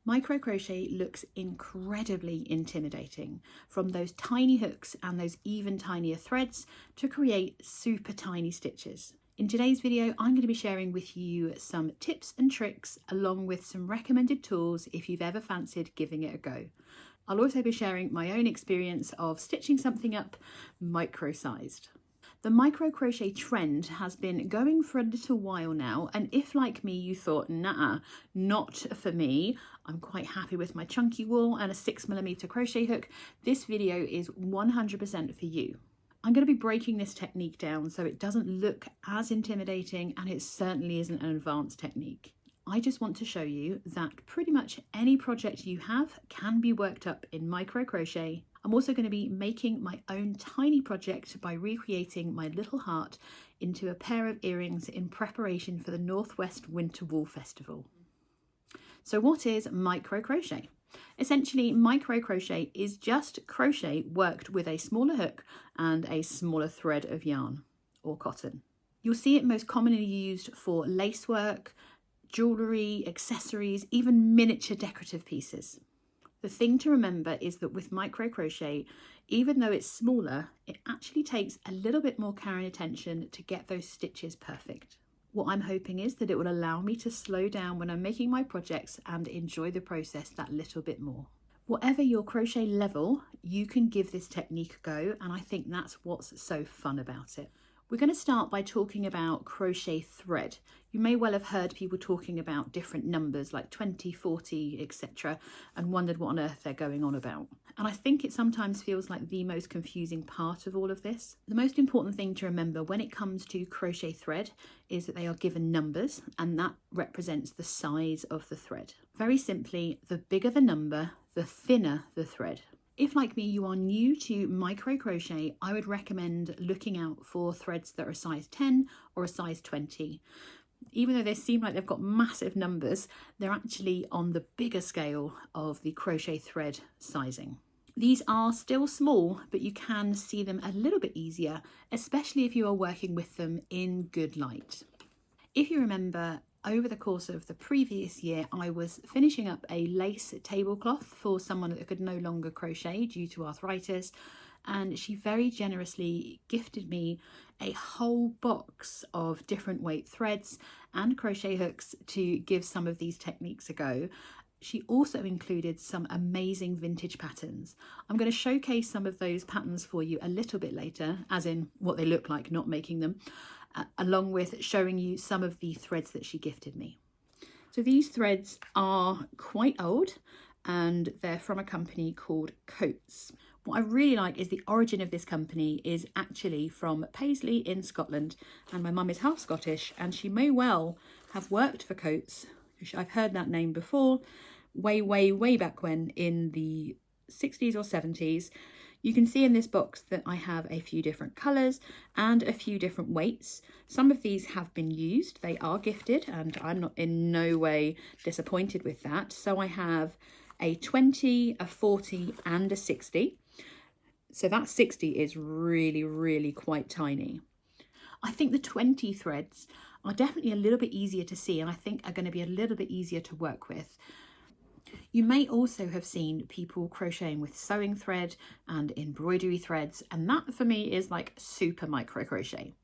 Micro crochet looks incredibly intimidating, from those tiny hooks and those even tinier threads to create super tiny stitches. In today's video, I'm going to be sharing with you some tips and tricks along with some recommended tools if you've ever fancied giving it a go. I'll also be sharing my own experience of stitching something up micro-sized. The micro crochet trend has been going for a little while now, and if like me you thought, nah, not for me, I'm quite happy with my chunky wool and a 6mm crochet hook, this video is 100% for you. I'm going to be breaking this technique down so it doesn't look as intimidating, and it certainly isn't an advanced technique. I just want to show you that pretty much any project you have can be worked up in micro crochet. I'm also going to be making my own tiny project by recreating my little heart into a pair of earrings in preparation for the Northwest Winter Wool Festival. So what is micro crochet? Essentially, micro crochet is just crochet worked with a smaller hook and a smaller thread of yarn or cotton. You'll see it most commonly used for lace work, jewellery, accessories, even miniature decorative pieces. The thing to remember is that with micro crochet, even though it's smaller, it actually takes a little bit more care and attention to get those stitches perfect. What I'm hoping is that it will allow me to slow down when I'm making my projects and enjoy the process that little bit more. Whatever your crochet level, you can give this technique a go, and I think that's what's so fun about it. We're going to start by talking about crochet thread. You may well have heard people talking about different numbers like 20, 40, etc. and wondered what on earth they're going on about. And I think it sometimes feels like the most confusing part of all of this. The most important thing to remember when it comes to crochet thread is that they are given numbers, and that represents the size of the thread. Very simply, the bigger the number, the thinner the thread. If, like me, you are new to micro crochet, I would recommend looking out for threads that are a size 10 or a size 20. Even though they seem like they've got massive numbers, they're actually on the bigger scale of the crochet thread sizing. These are still small, but you can see them a little bit easier, especially if you are working with them in good light. If you remember, over the course of the previous year, I was finishing up a lace tablecloth for someone that could no longer crochet due to arthritis, and she very generously gifted me a whole box of different weight threads and crochet hooks to give some of these techniques a go. She also included some amazing vintage patterns. I'm going to showcase some of those patterns for you a little bit later, as in what they look like, not making them, along with showing you some of the threads that she gifted me. So these threads are quite old, and they're from a company called Coates. What I really like is the origin of this company is actually from Paisley in Scotland, and my mum is half Scottish, and she may well have worked for Coates. I've heard that name before, way back when, in the 60s or 70s. You can see in this box that I have a few different colours and a few different weights. Some of these have been used, they are gifted, and I'm not in no way disappointed with that. So I have a 20, a 40 and a 60. So that 60 is really quite tiny. I think the 20 threads are definitely a little bit easier to see, and I think are going to be a little bit easier to work with. You may also have seen people crocheting with sewing thread and embroidery threads, and that for me is like super micro crochet.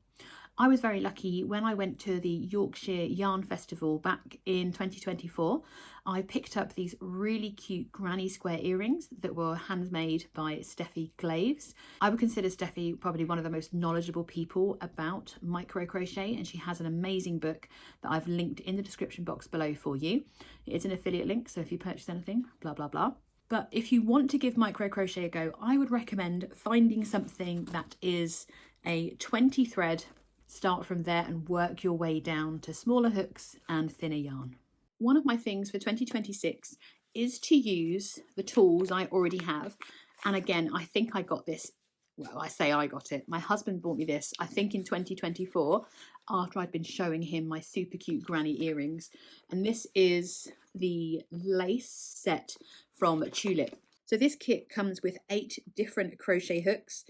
I was very lucky when I went to the Yorkshire Yarn Festival back in 2024. I picked up these really cute granny square earrings that were handmade by Steffi Glaves. I would consider Steffi probably one of the most knowledgeable people about micro crochet, and she has an amazing book that I've linked in the description box below for you. It's an affiliate link, so if you purchase anything, blah blah blah. But if you want to give micro crochet a go, I would recommend finding something that is a 20 thread. Start from there and work your way down to smaller hooks and thinner yarn. One of my things for 2026 is to use the tools I already have. And again, I think I got this, well, I say I got it. My husband bought me this, I think in 2024, after I'd been showing him my super cute granny earrings. And this is the lace set from Tulip. So this kit comes with 8 different crochet hooks,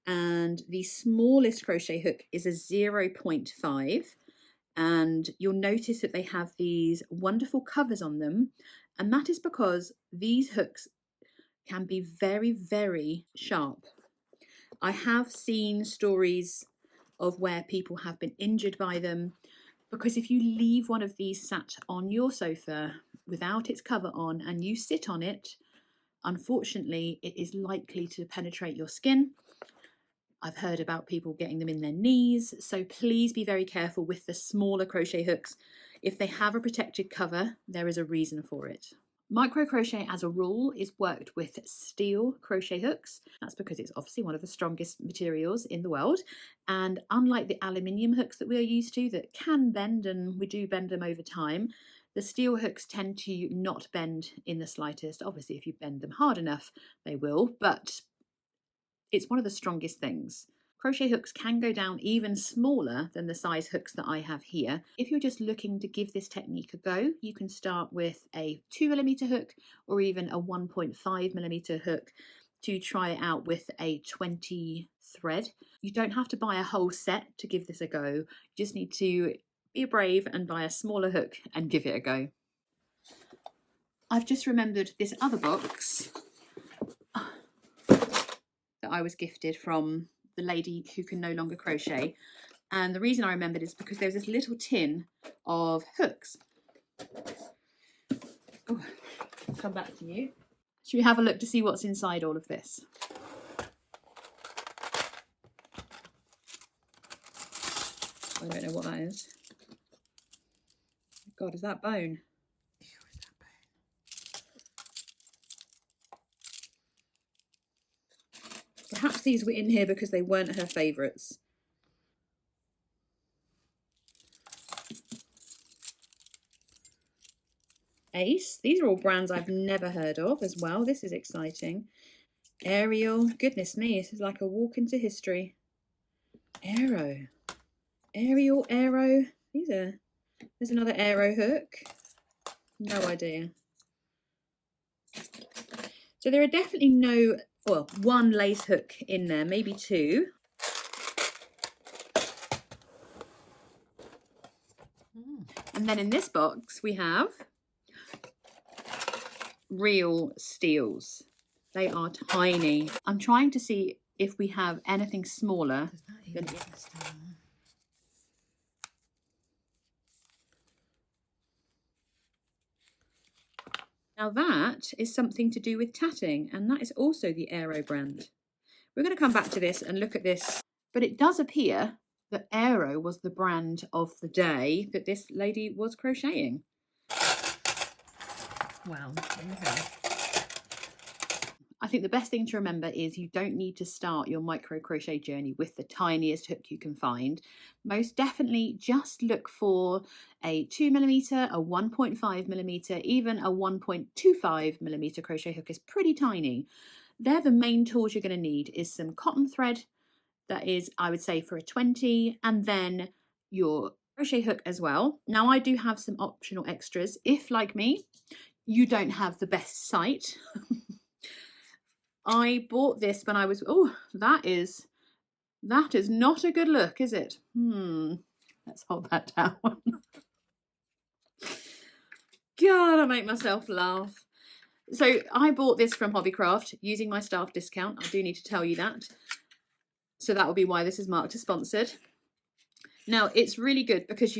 and the smallest crochet hook is a 0.5, and you'll notice that they have these wonderful covers on them, And that is because these hooks can be very, very sharp. I have seen stories of where people have been injured by them, because if you leave one of these sat on your sofa without its cover on and you sit on it, unfortunately, it is likely to penetrate your skin. I've heard about people getting them in their knees, so please be very careful with the smaller crochet hooks. If they have a protected cover, there is a reason for it. Micro crochet as a rule is worked with steel crochet hooks. That's because it's obviously one of the strongest materials in the world. And unlike the aluminium hooks that we are used to that can bend, and we do bend them over time, the steel hooks tend to not bend in the slightest. Obviously, if you bend them hard enough, they will, but it's one of the strongest things. Crochet hooks can go down even smaller than the size hooks that I have here. If you're just looking to give this technique a go, you can start with a 2mm hook or even a 1.5mm hook to try it out with a 20 thread. You don't have to buy a whole set to give this a go. You just need to be brave and buy a smaller hook and give it a go. I've just remembered this other box that I was gifted from the lady who can no longer crochet, and the reason I remembered is because there's this little tin of hooks. Oh, I'll come back to you. Should we have a look to see what's inside all of this? I don't know what that is. God, is that bone? Perhaps these were in here because they weren't her favourites. Ace. These are all brands I've never heard of as well. This is exciting. Ariel. Goodness me, this is like a walk into history. Arrow. Ariel, Arrow. There's another arrow hook. No idea. So there are definitely one lace hook in there, maybe two. And then in this box we have real steels. They are tiny. I'm trying to see if we have anything smaller than Now that is something to do with tatting, and that is also the Aero brand. We're going to come back to this and look at this, but it does appear that Aero was the brand of the day that this lady was crocheting. Well, there you go. I think the best thing to remember is you don't need to start your micro crochet journey with the tiniest hook you can find. Most definitely just look for a 2mm, a 1.5mm, even a 1.25mm crochet hook is pretty tiny. They're the main tools you're going to need is some cotton thread, that is, I would say, for a 20, and then your crochet hook as well. Now I do have some optional extras if, like me, you don't have the best sight. I bought this when I was, that is not a good look, is it? Let's hold that down. God, I make myself laugh. So I bought this from Hobbycraft using my staff discount. I do need to tell you that. So that will be why this is marked as sponsored. Now it's really good because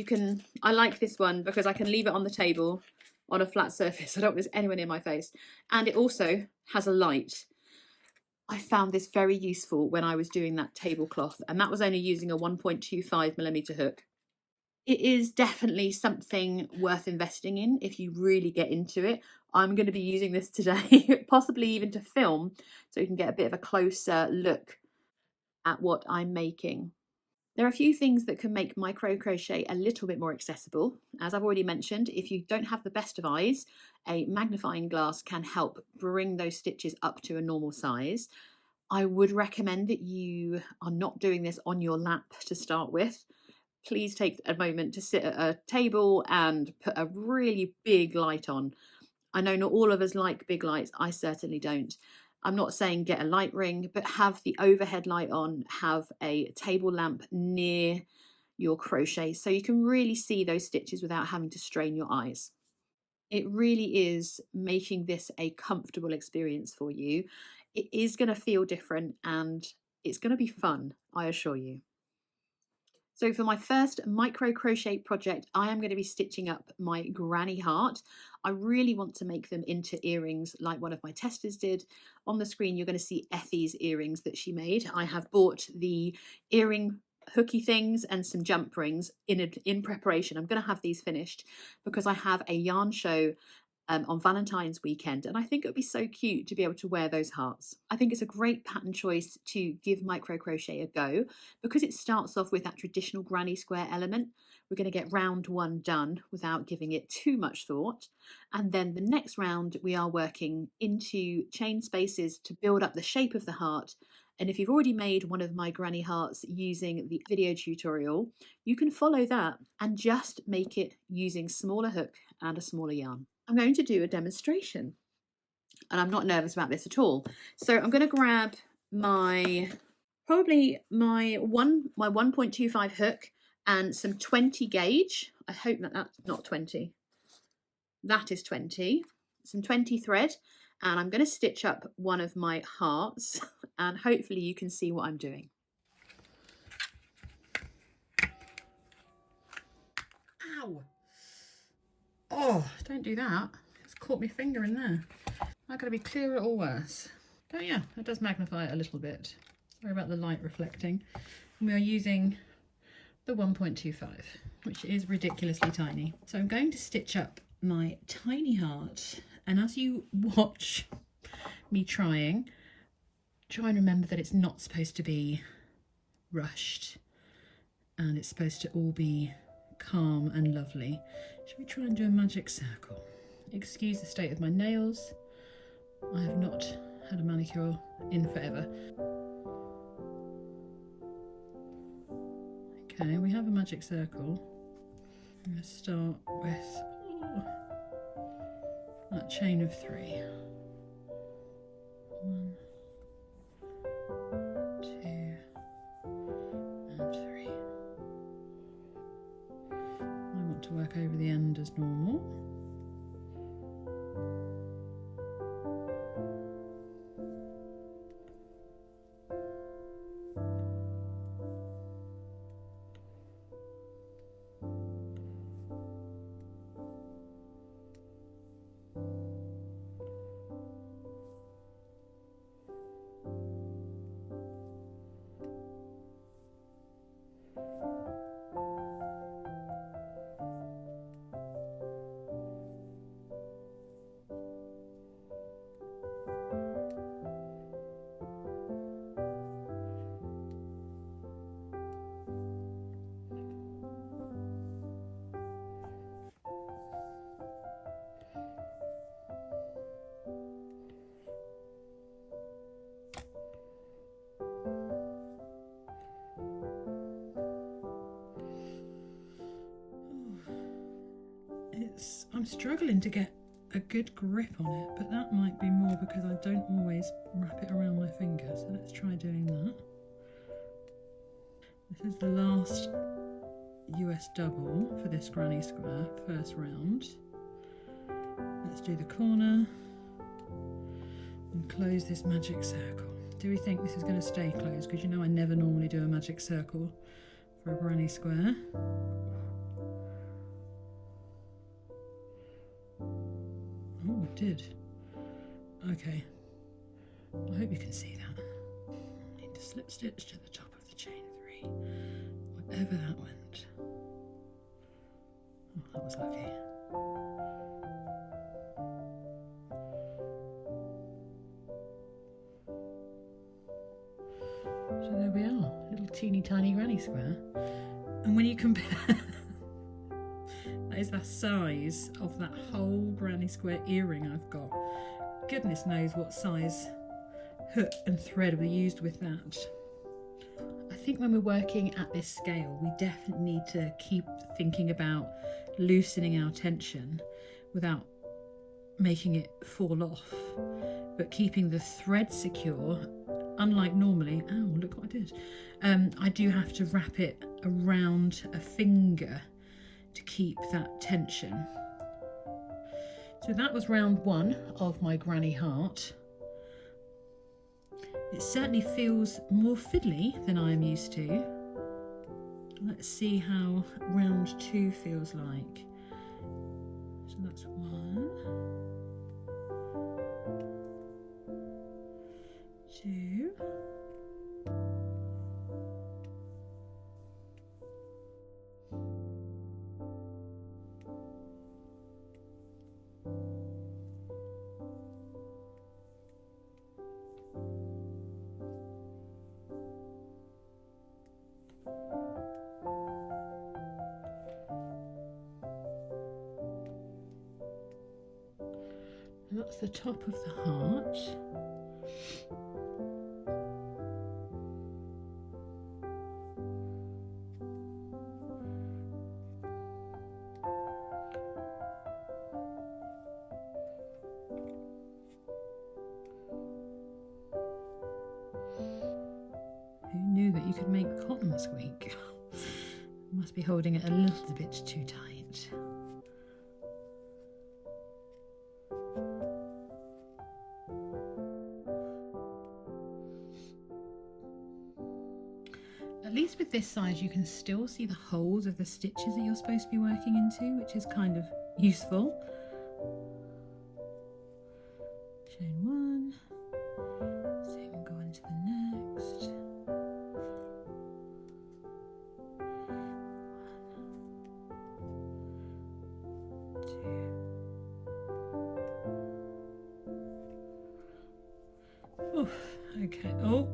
I like this one because I can leave it on the table on a flat surface. I don't want this anywhere near my face. And it also has a light. I found this very useful when I was doing that tablecloth, and that was only using a 1.25mm hook. It is definitely something worth investing in if you really get into it. I'm going to be using this today, possibly even to film, so you can get a bit of a closer look at what I'm making. There are a few things that can make micro crochet a little bit more accessible. As I've already mentioned, if you don't have the best of eyes, a magnifying glass can help bring those stitches up to a normal size. I would recommend that you are not doing this on your lap to start with. Please take a moment to sit at a table and put a really big light on. I know not all of us like big lights. I certainly don't. I'm not saying get a light ring, but have the overhead light on, have a table lamp near your crochet so you can really see those stitches without having to strain your eyes. It really is making this a comfortable experience for you. It is going to feel different and it's going to be fun, I assure you. So for my first micro crochet project, I am going to be stitching up my granny heart. I really want to make them into earrings like one of my testers did. On the screen, you're going to see Effie's earrings that she made. I have bought the earring hooky things and some jump rings in preparation. I'm going to have these finished because I have a yarn show on Valentine's weekend, and I think it would be so cute to be able to wear those hearts. I think it's a great pattern choice to give micro crochet a go because it starts off with that traditional granny square element. We're going to get round one done without giving it too much thought, and then the next round we are working into chain spaces to build up the shape of the heart. And if you've already made one of my granny hearts using the video tutorial, you can follow that and just make it using smaller hook and a smaller yarn. I'm going to do a demonstration and I'm not nervous about this at all. So I'm going to grab my 1.25 hook and some 20 gauge. I hope that that's not 20. That is 20. Some 20 thread, and I'm going to stitch up one of my hearts and hopefully you can see what I'm doing. Ow! Oh, don't do that. It's caught my finger in there. Am I going to be clearer or worse? Oh yeah, that does magnify it a little bit. Sorry about the light reflecting. And we are using the 1.25, which is ridiculously tiny. So I'm going to stitch up my tiny heart, and as you watch me try and remember that it's not supposed to be rushed and it's supposed to all be calm and lovely. Should we try and do a magic circle? Excuse the state of my nails. I have not had a manicure in forever. Okay, we have a magic circle. I'm going to start with that chain of 3. 1, 2, and 3. I want to work over the end as normal. I'm struggling to get a good grip on it, but that might be more because I don't always wrap it around my finger. So let's try doing that. This is the last US double for this granny square, first round. Let's do the corner and close this magic circle. Do we think this is going to stay closed? Because you know I never normally do a magic circle for a granny square. Oh, it did. Okay. I hope you can see that. Need to slip stitch to the top of the chain 3. Whatever that went. Oh, that was lucky. So there we are, little teeny tiny granny square. And when you compare, that is the size of that whole granny square earring I've got. Goodness knows what size hook and thread we used with that. I think when we're working at this scale, we definitely need to keep thinking about loosening our tension without making it fall off, but keeping the thread secure. Unlike normally, oh look what I did, I do have to wrap it around a finger to keep that tension. So that was round one of my granny heart. It certainly feels more fiddly than I am used to. Let's see how round two feels like. So that's 1, 2. And that's the top of the heart. Who knew that you could make cotton squeak? Must be holding it a little bit too tight. At least with this size you can still see the holes of the stitches that you're supposed to be working into, which is kind of useful. Chain 1, same go into the next. 1, 2. Oof, okay. Oh,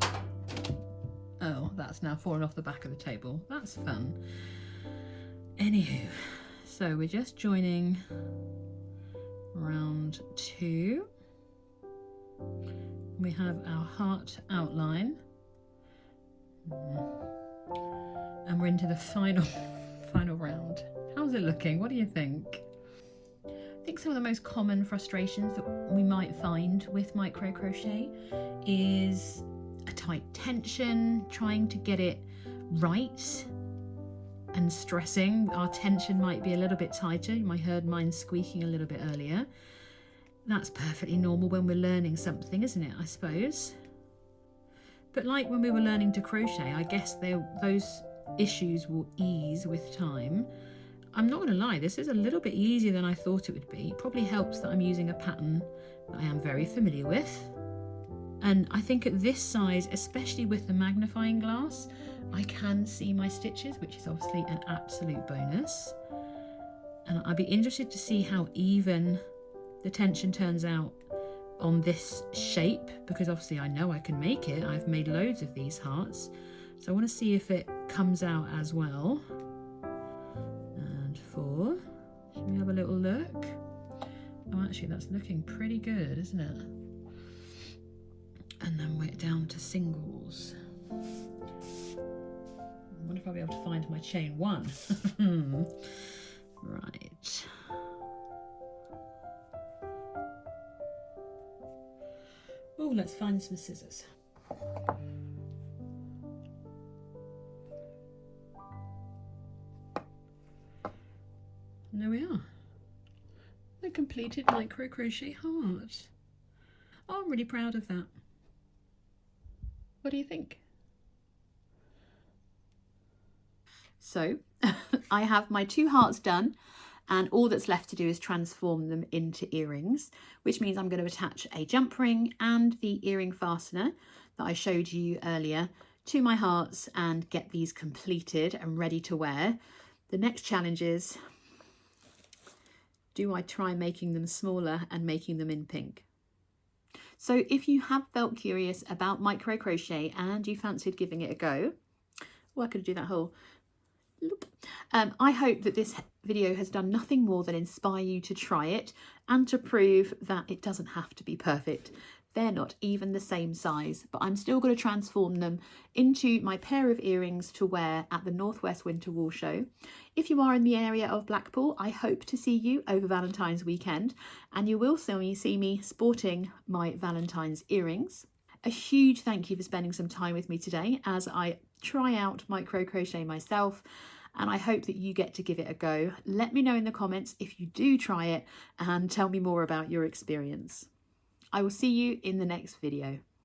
that's now fallen off the back of the table. That's fun. Anywho, so we're just joining round 2. We have our heart outline. And we're into the final round. How's it looking? What do you think? I think some of the most common frustrations that we might find with micro crochet is a tight tension, trying to get it right, and stressing. Our tension might be a little bit tighter. You might have heard mine squeaking a little bit earlier. That's perfectly normal when we're learning something, isn't it, I suppose? But like when we were learning to crochet, I guess those issues will ease with time. I'm not going to lie, this is a little bit easier than I thought it would be. It probably helps that I'm using a pattern that I am very familiar with. And I think at this size, especially with the magnifying glass, I can see my stitches, which is obviously an absolute bonus. And I'd be interested to see how even the tension turns out on this shape, because obviously I know I can make it. I've made loads of these hearts. So I want to see if it comes out as well. And 4. Should we have a little look? Oh, actually that's looking pretty good, isn't it? And then we're down to singles. I wonder if I'll be able to find my chain 1. Right. Oh, let's find some scissors. And there we are. The completed micro crochet heart. Oh, I'm really proud of that. What do you think? So I have my 2 hearts done, and all that's left to do is transform them into earrings, which means I'm going to attach a jump ring and the earring fastener that I showed you earlier to my hearts and get these completed and ready to wear. The next challenge is, do I try making them smaller and making them in pink? So if you have felt curious about micro crochet and you fancied giving it a go, well, I could do that whole loop. I hope that this video has done nothing more than inspire you to try it and to prove that it doesn't have to be perfect. They're not even the same size, but I'm still going to transform them into my pair of earrings to wear at the Northwest Winter Wool Show. If you are in the area of Blackpool, I hope to see you over Valentine's weekend, and you will see me sporting my Valentine's earrings. A huge thank you for spending some time with me today as I try out micro crochet myself, and I hope that you get to give it a go. Let me know in the comments if you do try it and tell me more about your experience. I will see you in the next video.